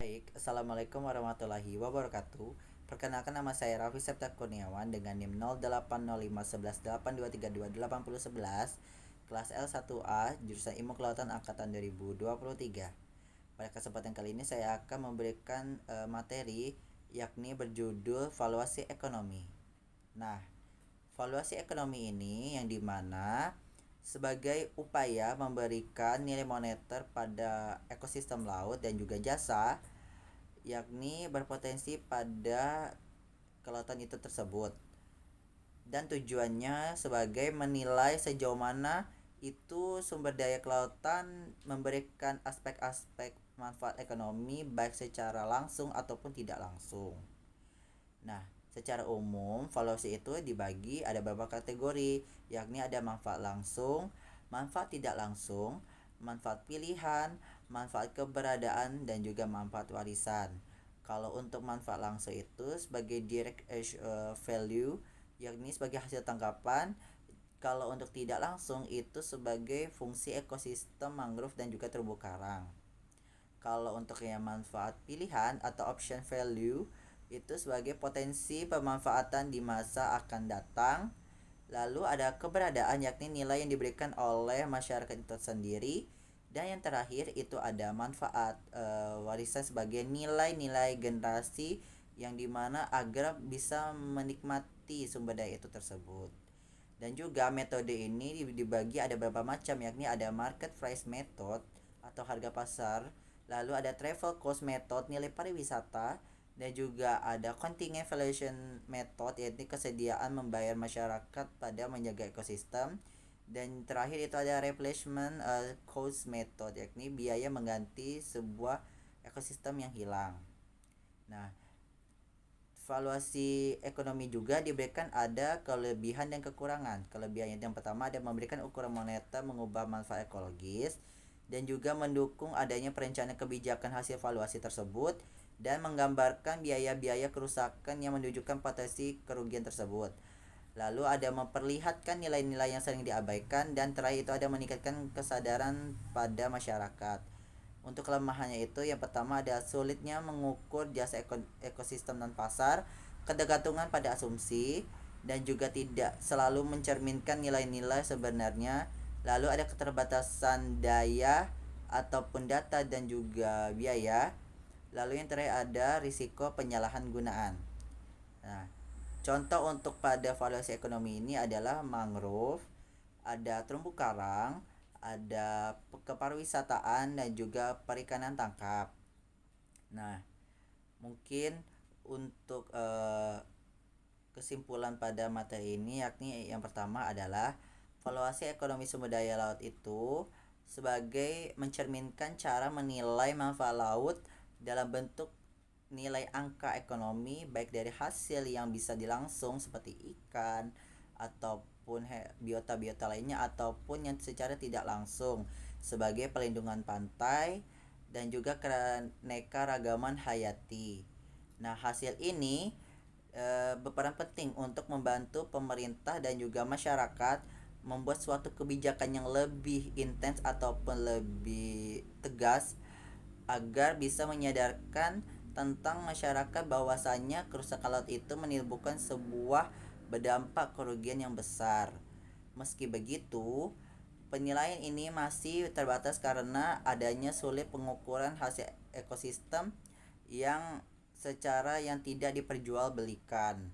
Baik, Assalamualaikum warahmatullahi wabarakatuh. Perkenalkan, nama saya Raffi Septa Kurniawan dengan NIM 08051182328011, kelas L1A, jurusan Ilmu Kelautan angkatan 2023. Pada kesempatan kali ini saya akan memberikan materi yakni berjudul valuasi ekonomi. Nah, valuasi ekonomi ini yang dimana sebagai upaya memberikan nilai moneter pada ekosistem laut dan juga jasa, yakni berpotensi pada kelautan itu tersebut, dan tujuannya sebagai menilai sejauh mana itu sumber daya kelautan memberikan aspek-aspek manfaat ekonomi baik secara langsung ataupun tidak langsung. Nah, secara umum valuasi itu dibagi ada beberapa kategori, yakni ada manfaat langsung, manfaat tidak langsung, manfaat pilihan, manfaat keberadaan, dan juga manfaat warisan. Kalau untuk manfaat langsung itu sebagai direct value, yakni sebagai hasil tangkapan. Kalau untuk tidak langsung itu sebagai fungsi ekosistem mangrove dan juga terumbu karang. Kalau untuk yang manfaat pilihan atau option value itu sebagai potensi pemanfaatan di masa akan datang. Lalu ada keberadaan, yakni nilai yang diberikan oleh masyarakat itu sendiri. Dan yang terakhir itu ada manfaat warisan sebagai nilai-nilai generasi yang dimana agar bisa menikmati sumber daya itu tersebut. Dan juga metode ini dibagi ada beberapa macam, yakni ada market price method atau harga pasar, lalu ada travel cost method nilai pariwisata, dan juga ada contingent valuation method yaitu kesediaan membayar masyarakat pada menjaga ekosistem, dan terakhir itu ada replacement cost method yakni biaya mengganti sebuah ekosistem yang hilang. Nah, valuasi ekonomi juga diberikan ada kelebihan dan kekurangan. Kelebihannya yang pertama ada memberikan ukuran moneter mengubah manfaat ekologis, dan juga mendukung adanya perencanaan kebijakan hasil valuasi tersebut, dan menggambarkan biaya-biaya kerusakan yang menunjukkan potensi kerugian tersebut. Lalu ada memperlihatkan nilai-nilai yang sering diabaikan, dan terakhir itu ada meningkatkan kesadaran pada masyarakat. Untuk kelemahannya itu yang pertama ada sulitnya mengukur jasa ekosistem non pasar, ketergantungan pada asumsi, dan juga tidak selalu mencerminkan nilai-nilai sebenarnya. Lalu ada keterbatasan daya ataupun data dan juga biaya. Lalu yang terakhir ada risiko penyalahan gunaan. Nah, contoh untuk pada valuasi ekonomi ini adalah mangrove, ada terumbu karang, ada kepariwisataan, dan juga perikanan tangkap. Nah, mungkin untuk kesimpulan pada materi ini yakni yang pertama adalah valuasi ekonomi sumber daya laut itu sebagai mencerminkan cara menilai manfaat laut dalam bentuk nilai angka ekonomi baik dari hasil yang bisa dilangsung seperti ikan ataupun biota-biota lainnya, ataupun yang secara tidak langsung sebagai pelindungan pantai dan juga keanekaragaman hayati. Nah, hasil ini berperan penting untuk membantu pemerintah dan juga masyarakat membuat suatu kebijakan yang lebih intens ataupun lebih tegas agar bisa menyadarkan tentang masyarakat bahwasannya kerusakan laut itu menimbulkan sebuah berdampak kerugian yang besar. Meski begitu, penilaian ini masih terbatas karena adanya sulit pengukuran hasil ekosistem yang secara yang tidak diperjualbelikan.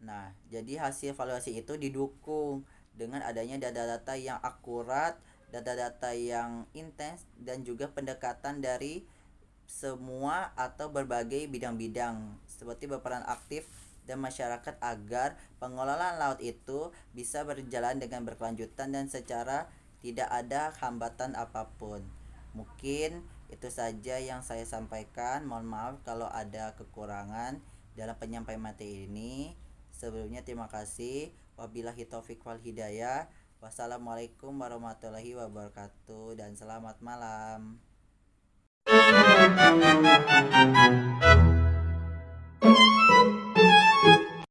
Nah, jadi hasil valuasi itu didukung dengan adanya data-data yang akurat, data-data yang intens, dan juga pendekatan dari semua atau berbagai bidang-bidang seperti berperan aktif dan masyarakat agar pengelolaan laut itu bisa berjalan dengan berkelanjutan dan secara tidak ada hambatan apapun. Mungkin itu saja yang saya sampaikan. Mohon maaf kalau ada kekurangan dalam penyampaian materi ini. Sebelumnya terima kasih. Wabillahi taufik wal hidayah. Wassalamualaikum warahmatullahi wabarakatuh dan selamat malam.